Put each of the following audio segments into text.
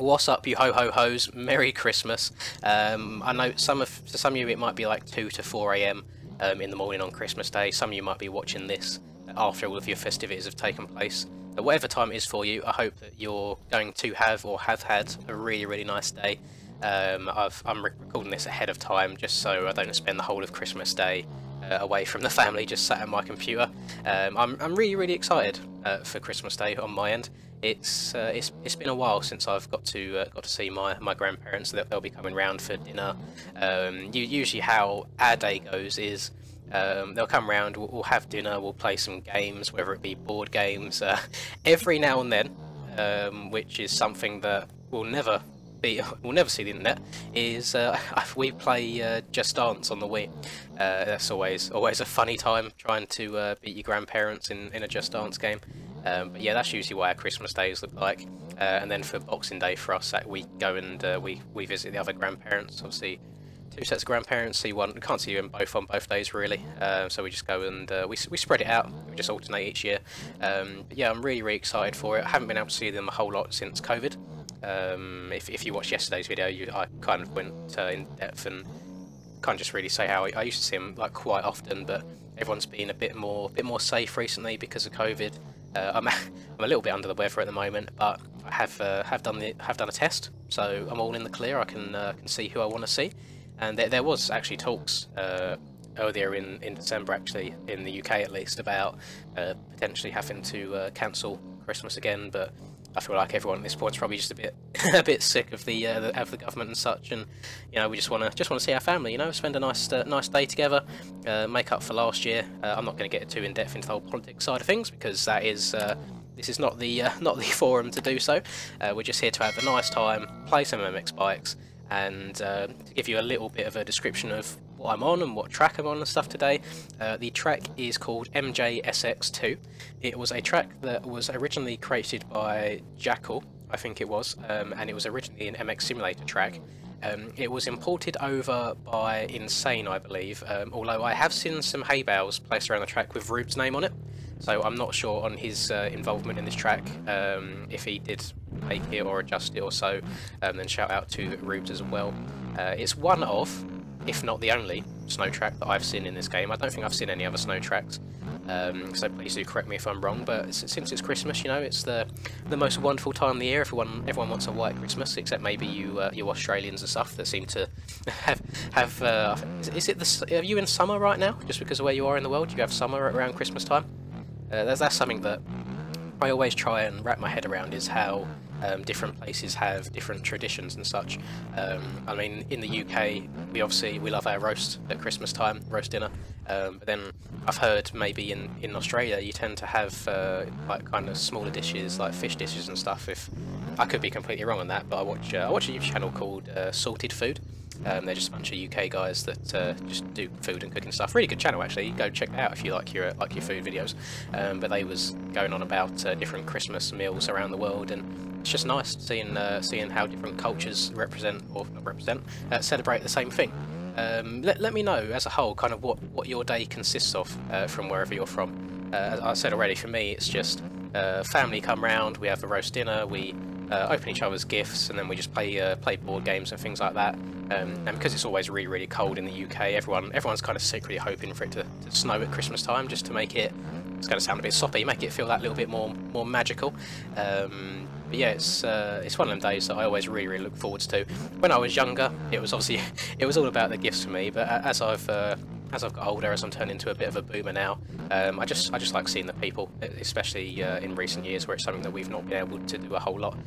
What's up, you ho ho ho's? Merry Christmas. I know for some of you it might be like 2 to 4 a.m. In the morning on Christmas Day. Some of you might be watching this after all of your festivities have taken place. But whatever time it is for you, I hope that you're going to have or have had a really nice day. I'm recording this ahead of time just so I don't spend the whole of Christmas Day away from the family, just sat at my computer. I'm really excited for Christmas Day on my end. It's been a while since I've got to see my grandparents. They'll be coming round for dinner. Usually how our day goes is they'll come round, we'll have dinner, we'll play some games, whether it be board games. Every now and then, which is something that we'll never see the internet, is we play Just Dance on the Wii. That's always a funny time trying to beat your grandparents in a Just Dance game. But yeah, that's usually what our Christmas days look like. And then for Boxing Day for us, we go and we visit the other grandparents. Obviously, two sets of grandparents. See one, we can't see them both on both days really. So we just go and we spread it out. We just alternate each year. But yeah, I'm really excited for it. I haven't been able to see them a whole lot since COVID. If you watched yesterday's video, I kind of went in depth and can't just really say how I used to see them like quite often, but everyone's been a bit more safe recently because of COVID. I'm a little bit under the weather at the moment, but I have done a test, so I'm all in the clear. I can see who I want to see, and there was actually talks earlier in December, actually in the UK at least, about potentially having to cancel Christmas again, but I feel like everyone at this point is probably just a bit sick of the government and such, and you know, we just want to see our family, you know, spend a nice day together, make up for last year. I'm not going to get too in depth into the whole politics side of things because that is this is not the forum to do so. We're just here to have a nice time, play some MX bikes, and to give you a little bit of a description of what I'm on and what track I'm on and stuff today. The track is called MJSX2. It was a track that was originally created by Jackal, I think it was, and it was originally an MX Simulator track. It was imported over by Insane, I believe, although I have seen some hay bales placed around the track with Rube's name on it, so I'm not sure on his involvement in this track, if he did make it or adjust it or so. Then shout out to Rubes as well. It's one of, if not the only, snow track that I've seen in this game. I don't think I've seen any other snow tracks, so please do correct me if I'm wrong, but since it's Christmas, you know, it's the most wonderful time of the year. Everyone wants a white Christmas, except maybe you Australians and stuff that seem to have are you in summer right now, just because of where you are in the world? Do you have summer around Christmas time? That's something that I always try and wrap my head around, is how different places have different traditions and such. I mean, in the UK, we love our roast at Christmas time, roast dinner. But then I've heard maybe in Australia you tend to have like kind of smaller dishes, like fish dishes and stuff. If I could be completely wrong on that, but I watch a YouTube channel called Salted Food. They're just a bunch of UK guys that just do food and cooking stuff. Really good channel, actually. Go check it out if you like your food videos. But they was going on about different Christmas meals around the world, and it's just nice seeing how different cultures celebrate the same thing. Let me know as a whole kind of what your day consists of from wherever you're from. As I said already, for me it's just family come round, we have a roast dinner, we open each other's gifts, and then we just play board games and things like that. And because it's always really cold in the UK, everyone's kind of secretly hoping for it to snow at Christmas time, just to make it, it's going to sound a bit soppy, make it feel that little bit more magical. But yeah, it's one of them days that I always really look forward to. When I was younger, it was all about the gifts for me. But as I've got older, as I'm turning into a bit of a boomer now, I just like seeing the people, especially in recent years, where it's something that we've not been able to do a whole lot.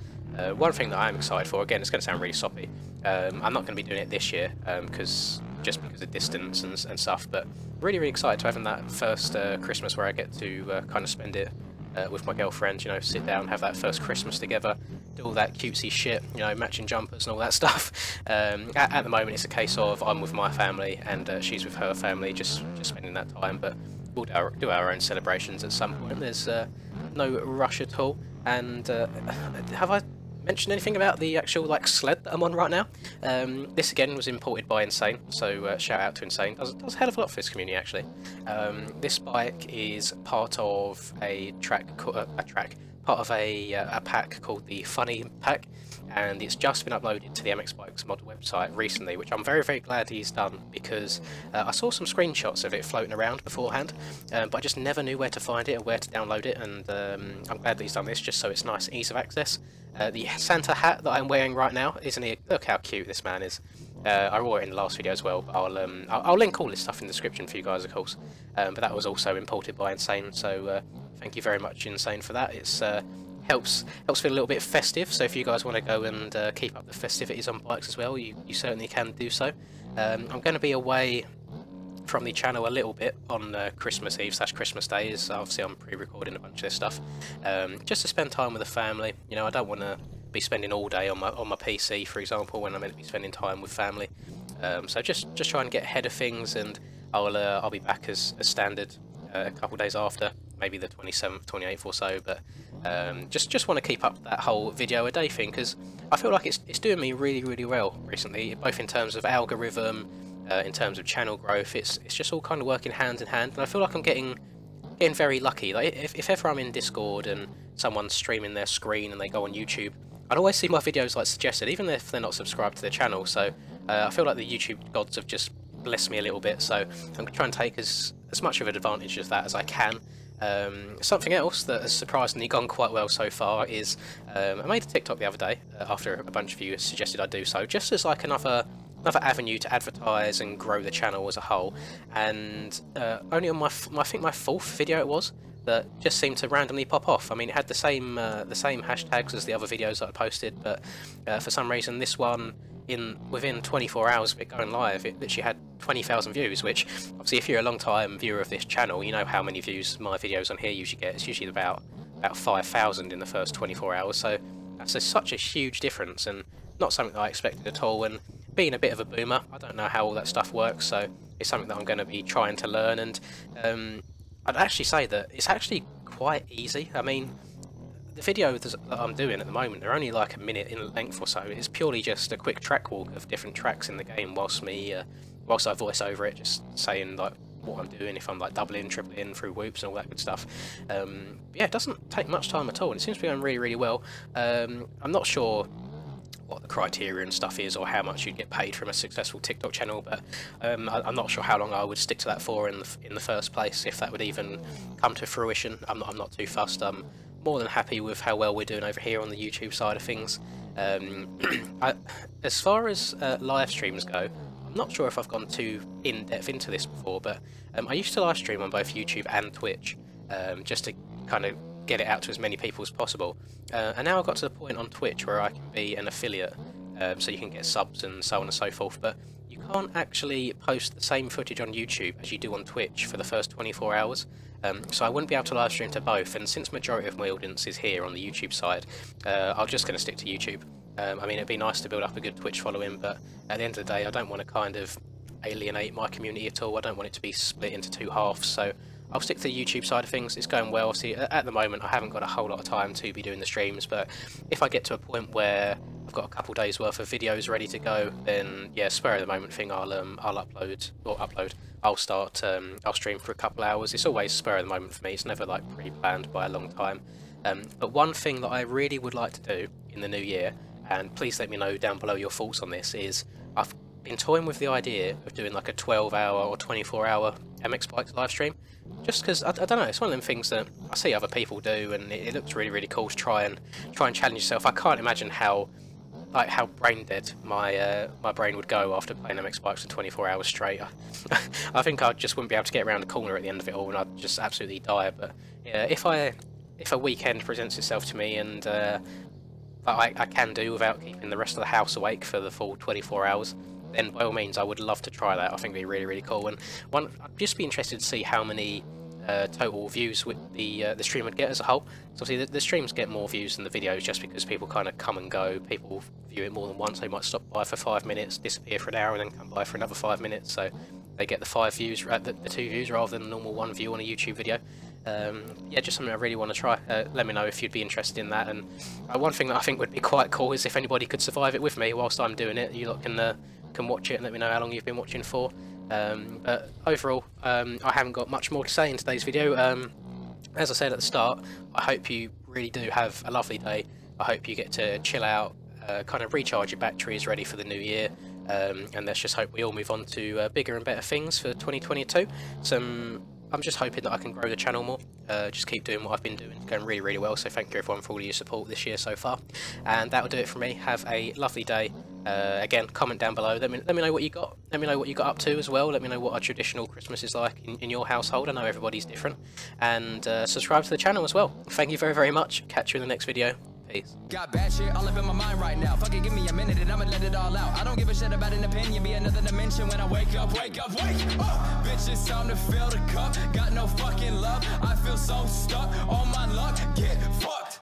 One thing that I'm excited for, again, it's going to sound really soppy. I'm not going to be doing it this year because of distance and stuff. But really excited to having that first Christmas where I get to kind of spend it with my girlfriend, you know, sit down, have that first Christmas together, do all that cutesy shit, you know, matching jumpers and all that stuff. At the moment it's a case of I'm with my family and she's with her family, just spending that time, but we'll do our own celebrations at some point. There's no rush at all. And have I mention anything about the actual like sled that I'm on right now? This again was imported by Insane, so shout out to Insane. Does a hell of a lot for this community actually. This bike is part of a pack called the Funny Pack. and it's just been uploaded to the MX Bikes mod website recently, which I'm very, very glad he's done, because I saw some screenshots of it floating around beforehand, but I just never knew where to find it or where to download it, and I'm glad that he's done this just so it's nice, ease of access. The Santa hat that I'm wearing right now, isn't he? Look how cute this man is. I wore it in the last video as well, but I'll link all this stuff in the description for you guys, of course. But that was also imported by Insane, so thank you very much, Insane, for that. It's helps feel a little bit festive, so if you guys want to go and keep up the festivities on bikes as well, you certainly can do so. I'm going to be away from the channel a little bit on Christmas Eve / Christmas Day. Obviously I'm pre-recording a bunch of this stuff, just to spend time with the family. You know, I don't want to be spending all day on my PC, for example, when I'm meant to be spending time with family. So just try and get ahead of things, and I'll be back as standard a couple of days after, maybe the 27th, 28th or so. But just want to keep up that whole video a day thing, because I feel like it's doing me really well recently, both in terms of algorithm, in terms of channel growth. It's just all kind of working hand in hand, and I feel like I'm getting very lucky. Like if ever I'm in Discord and someone's streaming their screen and they go on YouTube, I'd always see my videos like suggested, even if they're not subscribed to their channel. So I feel like the YouTube gods have just blessed me a little bit, so I'm going to try and take as much of an advantage of that as I can. Something else that has surprisingly gone quite well so far is I made a TikTok the other day after a bunch of you suggested I do so, just as like another avenue to advertise and grow the channel as a whole. And only on I think my 4th video it was, that just seemed to randomly pop off. I mean, it had the same hashtags as the other videos that I posted, but for some reason this one, within 24 hours of it going live, it literally had 20,000 views, which obviously if you're a long time viewer of this channel, you know how many views my videos on here usually get. It's usually about 5,000 in the first 24 hours, so that's such a huge difference, and not something that I expected at all. And being a bit of a boomer, I don't know how all that stuff works, so it's something that I'm going to be trying to learn. And I'd actually say that it's actually quite easy. I mean, the videos that I'm doing at the moment, they're only like a minute in length or so. It's purely just a quick track walk of different tracks in the game whilst I voice over it, just saying like what I'm doing, if I'm like doubling, tripling through whoops and all that good stuff. Yeah, it doesn't take much time at all, and it seems to be going really well. I'm not sure what the criteria and stuff is, or how much you'd get paid from a successful TikTok channel, but I'm not sure how long I would stick to that for in the first place, if that would even come to fruition. I'm not too fussed. I'm more than happy with how well we're doing over here on the YouTube side of things. As far as live streams go, I'm not sure if I've gone too in-depth into this before, but I used to live stream on both YouTube and Twitch, just to kind of get it out to as many people as possible. And now I've got to the point on Twitch where I can be an affiliate, so you can get subs and so on and so forth, but you can't actually post the same footage on YouTube as you do on Twitch for the first 24 hours. So I wouldn't be able to live stream to both, and since majority of my audience is here on the YouTube side, I'm just going to stick to YouTube. I mean, it'd be nice to build up a good Twitch following, but at the end of the day, I don't want to kind of alienate my community at all. I don't want it to be split into two halves, so I'll stick to the YouTube side of things. It's going well. See, at the moment I haven't got a whole lot of time to be doing the streams, but if I get to a point where I've got a couple days worth of videos ready to go, then yeah, spur of the moment thing, I'll stream for a couple hours. It's always spur of the moment for me. It's never like pre-planned by a long time. But one thing that I really would like to do in the new year, and please let me know down below your thoughts on this, is I've been toying with the idea of doing like a 12-hour or 24-hour MX Bikes live stream, just because I don't know, it's one of them things that I see other people do, and it looks really cool to try and challenge yourself. I can't imagine how brain dead my brain would go after playing MX Bikes for 24 hours straight. I think I just wouldn't be able to get around the corner at the end of it all, and I'd just absolutely die. But yeah, if a weekend presents itself to me, and I can do without keeping the rest of the house awake for the full 24 hours, then by all means I would love to try that. I think it'd be really cool, and I'd just be interested to see how many total views the stream would get as a whole. So obviously the streams get more views than the videos just because people kind of come and go. People view it more than once. They might stop by for 5 minutes, disappear for an hour, and then come by for another 5 minutes, so they get the 5 views, the 2 views rather than the normal 1 view on a YouTube video. Yeah, just something I really want to try. Let me know if you'd be interested in that. And one thing that I think would be quite cool is if anybody could survive it with me whilst I'm doing it. You lot can watch it and let me know how long you've been watching for. But overall, I haven't got much more to say in today's video. As I said at the start, I hope you really do have a lovely day. I hope you get to chill out, kind of recharge your batteries, ready for the new year. And let's just hope we all move on to bigger and better things for 2022. I'm just hoping that I can grow the channel more, just keep doing what I've been doing. It's going really, really well, so thank you everyone for all your support this year so far. And that'll do it from me. Have a lovely day. Again, comment down below. Let me know what you got. Let me know what you got up to as well. Let me know what a traditional Christmas is like in your household. I know everybody's different. And subscribe to the channel as well. Thank you very, very much. Catch you in the next video. Peace. Got bad shit all up in my mind right now. Fuck it, give me a minute and I'ma let it all out. I don't give a shit about an opinion, be another dimension when I wake up, wake up, wake up. Bitch, it's time to fill the cup. Got no fucking love. I feel so stuck on my luck. Get fucked.